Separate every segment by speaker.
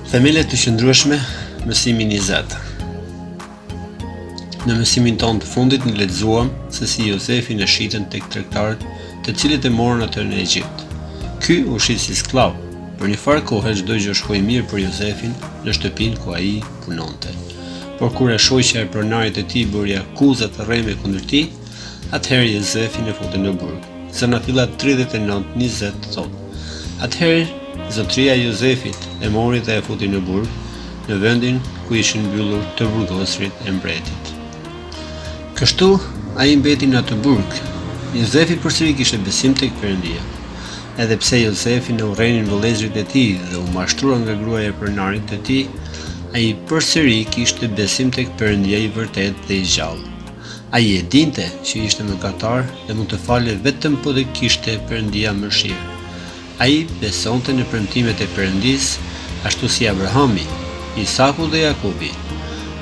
Speaker 1: Themelet të qëndrueshme, mësimi 20. Në mësimin tonë të fundit në lexuam se si Jozefin e shitën tek tregtarët, të cilët e morën atë në Egjipt. Ky u shit si skllav. Për një farë kohe çdo gjë shkoi mirë për Jozefin në shtëpinë ku ai punonte. Por kur e shoqja e pronarit të tij bëri akuza të rreme kundër tij, atëherë Jozefin e futën në burg. Zanafilla 39:20 thotë: Atëherë zotëria e Jozefit e mori dhe e futi në burg, në vendin ku ishin mbyllur të burgosrit e mbretit. Kështu ai mbeti në atë burg. Jozefi përsëri kishte besim tek Perëndia. Edhe pse Jozefi në urrenin vëllezërit e tij dhe u mashtrua nga gruaja e pronarit të tij, ai përsëri kishte besim tek Perëndia i vërtet dhe i gjallë. Ai e dinte që ishte mëkatar dhe mund të falej vetëm po të kishte Perëndia mëshirë. Ai besonte në premtimet e Perëndisë, ashtu si Abrahami, Isaku dhe Jakubi.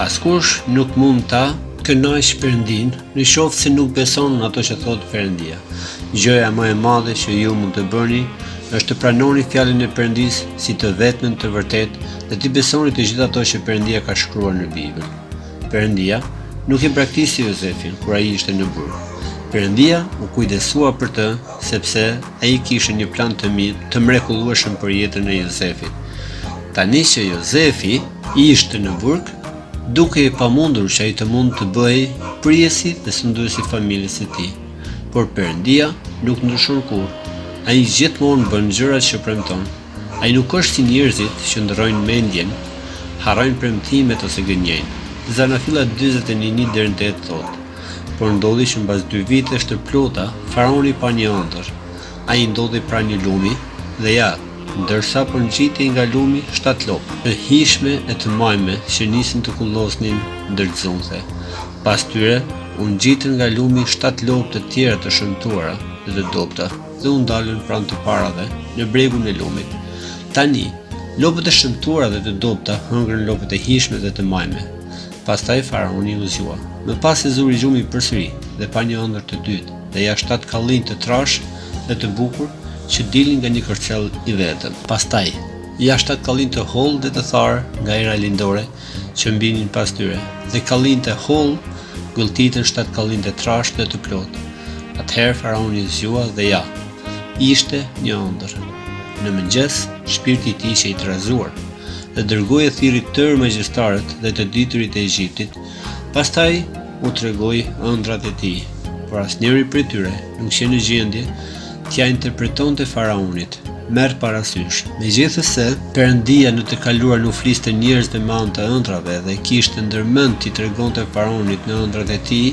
Speaker 1: Askush nuk mund ta kënaqë Perëndin në qoftë se nuk beson në ato që thotë Perëndia. Gjëja më e madhe që ju mund të bëni është të pranoni fjalën e Perëndisë si të vetmen të vërtetë dhe të besoni të gjithë ato që Perëndia ka shkruar në Bibël. Perëndia nuk e braktisë Jozefin kur ai ishte në burg. Perëndia u kujdesua për të, sepse ai kishte një plan të mirë, të mrekullueshëm për jetën e Jozefit. Tani që Jozefi ishte në burg, duke i pamundur që ai të mund të bëhej prijesi dhe sunduesi i familjes së tij. Por Perëndia nuk ndryshon kurrë. Ai gjithmonë bën gjërat që premton. Ai nuk është si njerëzit që ndrojnë mendjen, harrojnë premtimet ose gënjejnë. Zanafilla 41:8 thotë: Por ndodhi që mbas 2 vitesh të plota, faraoni pa një ëndër. Ai ndodhi pranë një lumi dhe ja, ndërsa po ngjitej nga lumi 7 lopë, të hishme e të majme që nisën të kullosnin ndërgëzonse. Pas tyre, u ngjitën nga lumi 7 lopë të tjera të shëmtuara dhe të dobta dhe u ndalën pranë të parave në bregun e lumit. Tani, lopët e shëmtuara dhe të dobta hëngrën lopët e hishme dhe të majme. Pastaj faraoni u zgjua. Më pas e zuri gjumi përsëri dhe pa një ëndër të dytë, dhe ja 7 kallinj të trash dhe të bukur që dilnin nga një kërcell i vetëm. Pastaj, ja 7 kallinj të hollë dhe të tharë nga era lindore që mbinin pas tyre, dhe kallinj të hollë gulltitën 7 kallinj të trash dhe të plotë. Atëherë faraoni zgjua dhe ja, ishte një ëndër. Në mëngjes, shpirti i tij që i trazuar dhe dërgoi e thirri tërë magjistarët dhe të diturit e Egjiptit. Pastaj u tregoi ëndrat e tij, por asnjëri prej tyre nuk ishte në gjendje t'ia interpretonte faraonit. Merr parasysh, megjithëse Perëndia në të kaluar nuk fliste njerëzve me anë të ëndrave dhe kishte ndërmend t'i tregonte faraonit në ëndrat e tij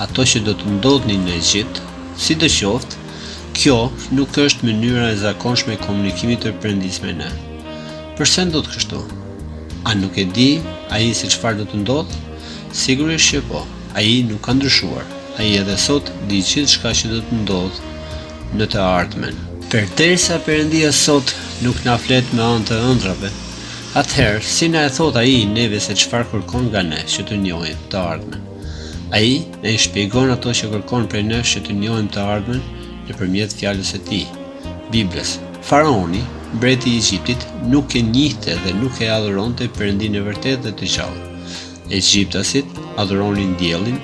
Speaker 1: ato që do të ndodhnin në Egjipt, sidoqoftë, kjo nuk është mënyra e zakonshme e komunikimit të Perëndisë me ne. Përse ndodh kështu? A nuk e di ai se çfarë do të ndodhë? Sigurisht që po. Ai nuk ka ndryshuar. Ai edhe sot di gjithçka që do të ndodhë në të ardhmen. Përderisa Perëndia sot nuk na flet me anë të ëndrave, atëherë si na e thot ai neve se çfarë kërkon nga ne që të njohim të ardhmen? Ai ne shpjegon ato që kërkon prej nesh që të njohim të ardhmen nëpërmjet fjalës së tij, Biblës. Faraoni, mbreti i Egjiptit, nuk e njihte dhe nuk e adhuronte Perëndinë e vërtetë dhe të gjallë. Egjiptasit adhuronin diellin,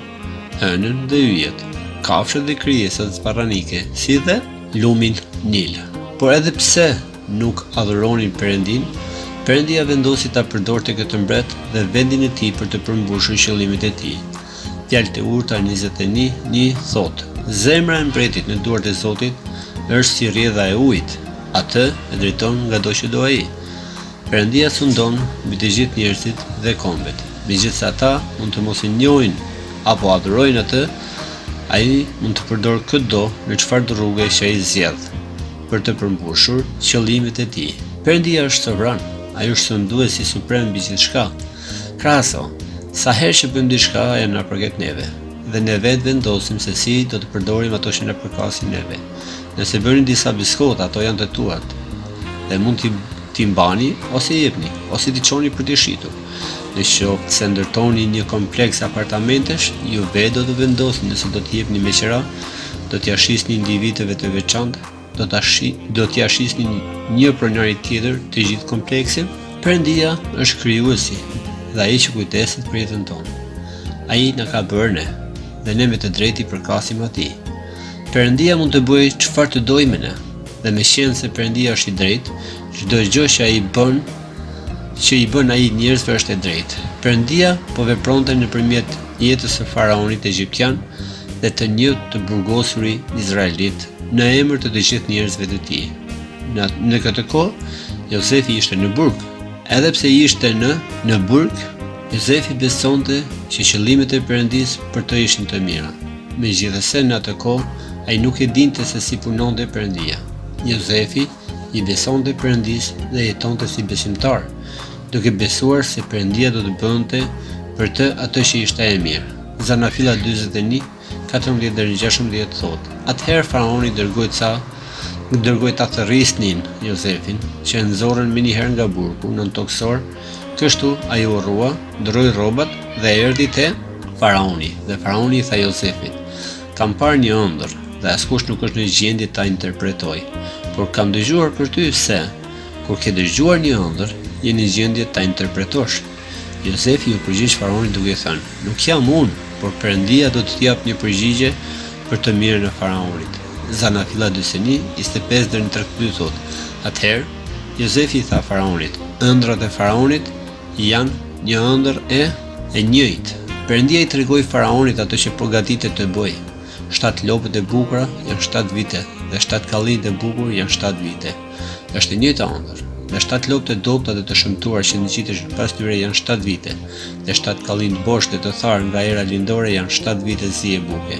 Speaker 1: hënën dhe yjet, kafshët dhe krijesat sparranike, si dhe lumin Nil. Por edhe pse nuk adhuronin Perëndinë, Perëndia vendosi ta përdorte këtë mbret dhe vendin e tij për të përmbushur qëllimet e tij. Fjalët e Urta 21:1 thotë: Zemra e mbretit në duart e Zotit është si rrjedha e ujit. Atë e drejton nga do që do ai. Perëndia sundon mbi të gjithë njerëzit dhe kombet. Megjithëse ata mund të mos e njohin apo adhurojnë atë, ai mund të përdorë çdo në çfarëdo rrugë që ai zgjedh për të përmbushur qëllimet e tij. Perëndia është sovran, ai është sunduesi suprem mbi gjithçka. Krahaso, sa herë që bëjmë diçka ajo na përket neve, dhe ne vetë vendosim se si do të përdorim ato që na përkasin neve. Nëse bëni disa biskota, ato janë të tuat, dhe mund t'i mbani, ose i jepni, ose t'i çoni për t'i shitur. Në qoftë se ndërtoni një kompleks apartamentesh, ju vetë do të vendosni nëse do t'i jepni me qira, do t'ia shisni individëve të veçantë, do t'ia shisni një pronari tjetër të gjithë kompleksin. Perëndia është krijuesi dhe ai që kujdeset për jetën tonë. Ai na ka bërë ne dhe ne me të drejtë i përkasim atij. Perëndia mund të bëjë çfarë të dojë me ne dhe me qenë se Perëndia është i drejtë, çdo gjë që i bën ai njerëzve është e drejtë. Perëndia po vepronte nëpërmjet jetës së faraonit egjiptian dhe të një të burgosuri izraelit në emër të gjithë njerëzve të tij. Në këtë kohë, Jozefi ishte në burg. Edhe pse ishte në burg, Jozefi besonte që qëllimet e Perëndis për të ishin të mira. Megjithatë, në atë kohë, ai nuk e dinte se si punonte Perëndia. Jozefi i besonte Perëndis dhe jetonte si besimtar, duke besuar se Perëndia do të bënte për të atë që ishte e mirë. Zanafilla 41, 14-16 thotë: Atëherë faraoni dërgoi ta thërrisnin Jozefin, që e nxorën me njëherë nga burgu nën toksor. Kështu ai u rrua, ndroi rrobat dhe erdhi te faraoni. Dhe faraoni i tha Jozefit: Kam parë një ëndër dhe askush nuk është në gjendje ta interpretoj, por kam dëgjuar për ty se kur ke dëgjuar një ëndër, je në gjendje ta interpretosh. Jozefi u përgjigj faraonit duke thënë: Nuk jam unë, por Perëndia do të jap një përgjigje për të mirën e faraonit. Zanafilla 41, 25-32 thotë: Atëherë Jozefi tha faraonit: Ëndrat e faraonit janë një ëndër e njëjtë. Perëndia i tregoi faraonit atë që përgatitet të bëjë. 7 lopët e bukura janë 7 vite dhe 7 kallinjt e bukur janë 7 vite. Është e njëjta ëndër. Dhe 7 lopët e dobta dhe të shëmtuar që ngjitesh pas tyre janë 7 vite, dhe 7 kallinj boshë dhe të tharë nga era lindore janë 7 vite zi e buke.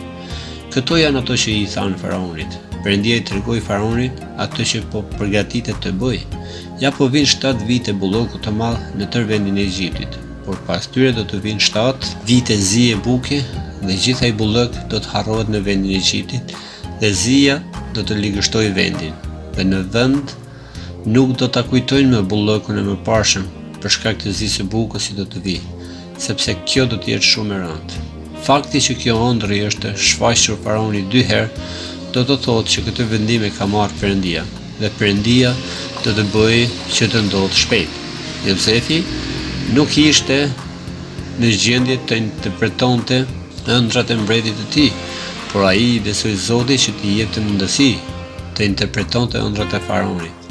Speaker 1: Këto janë ato që i thanë faraonit. Perëndia i tregoi faraonit atë që po përgatitet të bëjë. Ja po vinë 7 vite bulloku të madh në tërë vendin e Egjiptit, por pas tyre do të vinë 7 vite zi e buke dhe gjithaj bullok do të harrohet në vendin e Egjiptit dhe zia do të ligështojë vendin. Dhe në vend nuk do ta kujtojnë me bullokun e mëparshëm për shkak të zisë së bukës që do të vi, sepse kjo do të jetë shumë e rëndë. Fakti që kjo ëndër është shfaqur faraonit 2 herë do të thotë që këtë vendim e ka marrë Perëndia dhe Perëndia do të bëjë që të ndodhë shpejt. Jozefi nuk ishte në gjendje të interpretonte ëndrat e mbretit të tij, por ai i besoi Zotit që t'i jepte mundësi të interpretonte ëndrat e faraonit.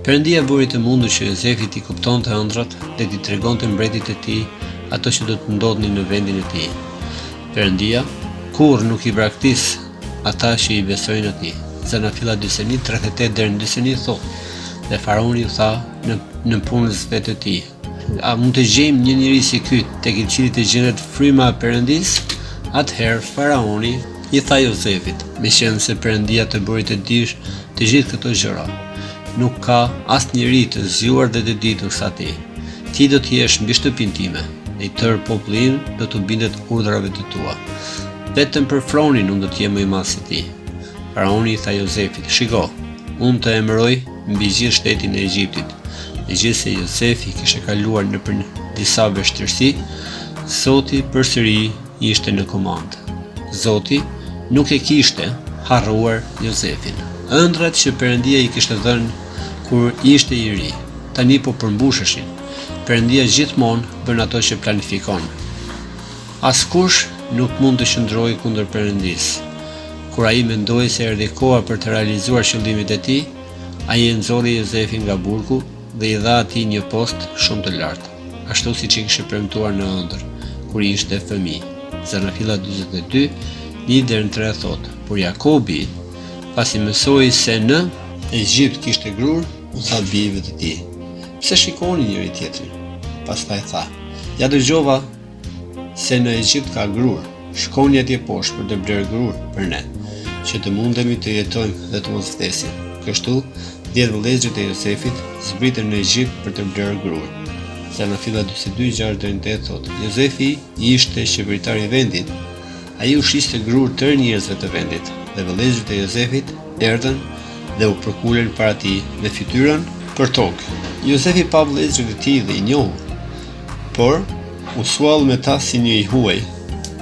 Speaker 1: Perëndia bëri të mundur që Jozefi t'i kuptonte ëndrat dhe t'i tregonte mbretit të tij ato që do të ndodhnin në vendin e tij. Perëndia kurrë nuk i braktis ata që i besojnë atij. Zanafilla 41, 38-41 thotë: Dhe faraoni u tha në punësve të tij: A mund të gjejmë një njeri si ky, tek i cili të gjendet fryma e Perëndis? Atëherë faraoni i tha Jozefit: Meqense se Perëndia të bëri të dish të gjithë këto gjëra, nuk ka asnjëri të zgjuar dhe të ditur sa ti. Ti do të jesh mbi shtëpinë time, dhe i tërë populli do të bindet urdhrave të tua. Vetëm për Fronin unë do të jem më i madh se ti. Faraoni i tha Jozefit: Shiko, unë të emëroj mbi gjithë shtetin e Egjiptit. Megjithëse Jozefi kishte kaluar nëpër disa vështirësi, Zoti përsëri ishte në komandë. Zoti nuk e kishte harruar Jozefin. Ëndrat që Perëndia i kishte dhënë kur ishte i ri, tani po përmbusheshin. Perëndia gjithmonë bën ato që planifikon. Askush nuk mund të qëndrojë kundër Perëndisë. Kur ai mendoi se erdhi koha për të realizuar qëllimet e tij, ai e nxorri Jozefin nga burgu dhe i dha atij një post shumë të lartë, ashtu siç i kishte premtuar në ëndër, kur ishte fëmijë. Zanafilla 42, 1-3 thotë: Por Jakobi, pasi mësoi se në Egjipt kishte grur, u tha bijve të tij: Pse shikoni njëri tjetrin? Pastaj tha: Ja dëgjova se në Egjipt ka grur, shkoni atje poshtë për të blerë grur për ne, që të mundemi të jetojmë dhe të mos vdesim. Kështu, 10 vëllezërit e Jozefit zbritën në Egjipt për të blerë grur. Zanafilla 42, 6-8 thotë: Jozefi ishte qeveritar i vendit. Ai u shiste grur tërë njerëzve të vendit, dhe vëllezërit e Jozefit erdhën dhe u përkulen para tij me fytyrën për tokë. Jozefi pa vëllezërit e tij dhe i njohu, por u suall me ta si një i huaj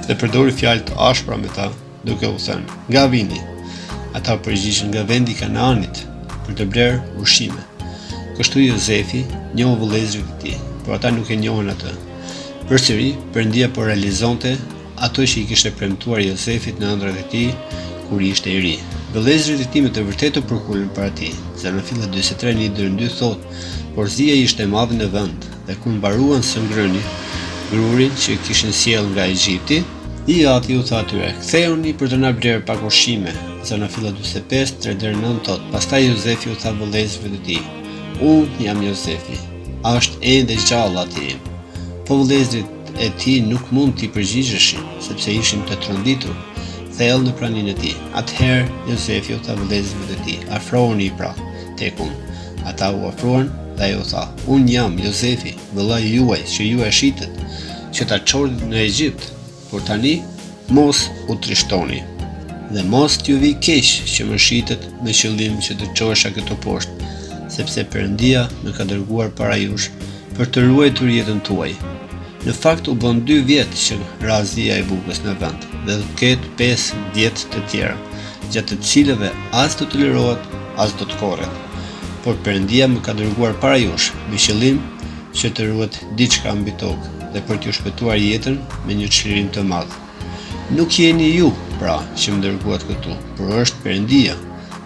Speaker 1: dhe përdori fjalë të ashpra me ta, duke u thënë: Nga vini? Ata përgjigjen: Nga vendi i Kanaanit, për të blerë ushqime. Kështu Jozefi njohu vëllezërit e tij, por ata nuk e njohën atë. Përsëri, Perëndia po realizonte ato që i kishte premtuar Jozefit në ëndrat e tij kur ishte i ri. Vëllezërit e tij me të vërtetë përkulën para tij. Zanafilla 43:1-2 thot: Porzia ishte e madhe në vend, dhe kur mbaruan së ngrëni grurin që kishin sjell nga Egjipti, i ati u tha atyre: Ktheuni për të na bler pak ushqime. Zanafilla 45:3-9 thot: Pastaj Jozefi u tha vëllezërve të tij: Unë jam Jozefi, është ende gjallë ati im. Po vëllezërit e tij nuk mund t'i përgjigjeshin, sepse ishin të tronditur thellë në praninë e tij. Atëherë Jozefi u tha vëllezërve të tij: Afrohuni pra tek unë. Ata u afruan dhe ai u tha: Unë jam Jozefi, vëllai juaj që ju e shitet, që ta çorët në Egjipt, por tani mos u trishtoni. Dhe mos t'ju vi keq që më shitet me qëllim që të çohesha këto poshtë, sepse Perëndia më ka dërguar para jush për të ruajtur jetën tuaj. Në fakt u bën 2 vjet që ra zia e bukës në vend, dhe do të ketë 5 vjet të tjera, gjatë të cilëve as do të tolerohet, as do të korret. Por Perëndia më ka dërguar para jush me qëllim që të ruhet diçka mbi tokë dhe për t'ju shpëtuar jetën me një çlirim të madh. Nuk jeni ju, pra, që më dërguat këtu, por është Perëndia.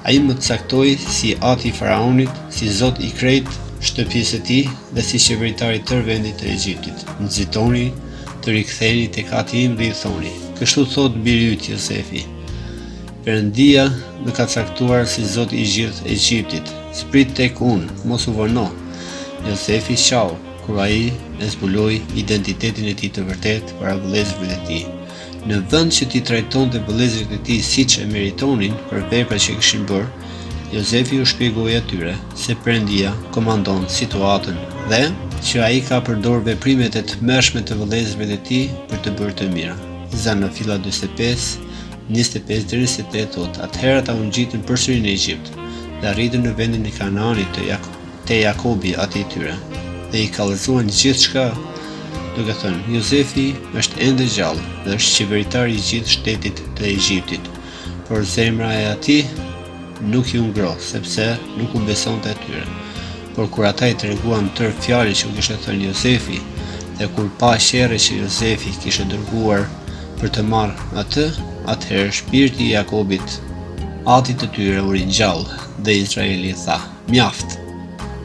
Speaker 1: Ai më caktoi si ati i faraonit, si zot i krejt shtëpisë së tij dhe si qeveritar i tërë vendit të Egjiptit. Nxitoni të riktheheni tek ati im dhe i thoni: Kështu thot biri yt Jozefi, Perëndia më ka caktuar si zot i gjithë Egjiptit. Sprit tek unë, mos u vono. Jozefi qau kur ai e zbuloi identitetin e tij të vërtet para vëllezërve të tij. Në vend që t'i trajtonte vëllezërit e tij siç e meritonin për veprat që kishin bërë, Jozefi u shpjegoi atyre se Perëndia komandon situatën dhe që ai ka përdorur veprimet e tmerrshme të vëllezërve të tij për të bërë të mira. Zanafilla 45:25-28 thot: Atëherë ata u ngjitën përsëri në Egjipt dhe arritën në vendin e Kanaanit te Jakobi ati i tyre, dhe i kallëzuan gjithçka, duke thënë: Jozefi është ende gjallë dhe është qeveritar i gjithë shtetit të Egjiptit, por zemra e atij nuk ju ngro, sepse nuk u besonte atyre. Por kur ata i treguan tërë fjalën që u kishte thënë Jozefi, dhe kur pa qerre që Jozefi kishte dërguar për të marrë atë, atëherë shpirti i Jakobit, atit të tyre, u ringjall dhe Izraeli tha: Mjaft,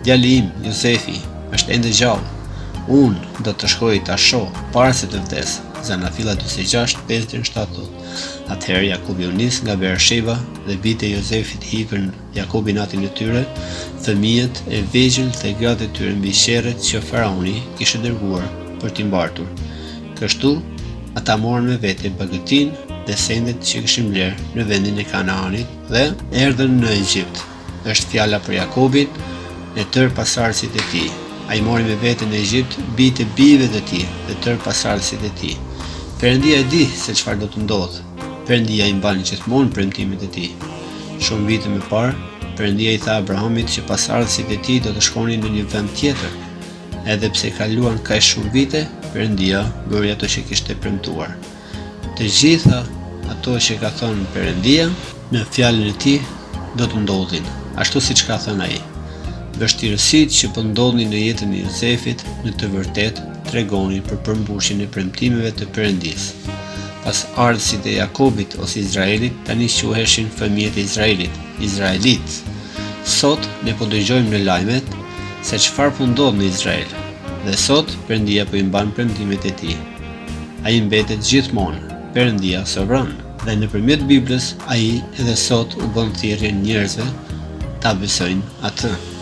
Speaker 1: djali im Jozefi është ende gjallë. Unë do të shkoj ta shoh para se të vdes. Zanafilla 46:5-7 thot: Atëherë Jakobi u nis nga Beersheba dhe bijtë e Jozefit hipën Jakobi natin e tyre, fëmijët e vegjël dhe gratë e tyre mbi qerret që faraoni kishte dërguar për t'i mbartur. Kështu ata morën me vete bagëtin dhe sendet që kishin bler në vendin e Kanaanit dhe erdhën në Egjipt. Është fjala për Jakobin e tërë pasardhësit e tij. Ai mori me vete në Egjipt bijtë e bijve të tij dhe tërë pasardhësit e tij. Perëndia e di se çfarë do të ndodhë. Perëndia i mban gjithmonë premtimet e tij. Shumë vite më parë, Perëndia i tha Abrahamit që pasardhësit e tij do të shkonin në një vend tjetër. Edhe pse kaluan kaq shumë vite, Perëndia bëri ato që kishte premtuar. Të gjitha ato që ka thënë Perëndia në fjalën e tij do të ndodhin, ashtu siç ka thënë ai. Vështirësitë që po ndodhin në jetën e Jozefit në të vërtetë tregonin për përmbushjen e premtimeve të Perëndisë. Pas ardhësit e Jakobit ose Izraelit, tani quheshin fëmijët e Izraelit, Izraelit. Sot ne po dëgjojmë në lajmet se çfarë po ndodh në Izrael. Dhe sot Perëndia po i mban premtimet e tij. Ai mbetet gjithmonë Perëndia sovran, dhe nëpërmjet Biblës ai edhe sot u bën thirrje njerëzve ta besojnë atë.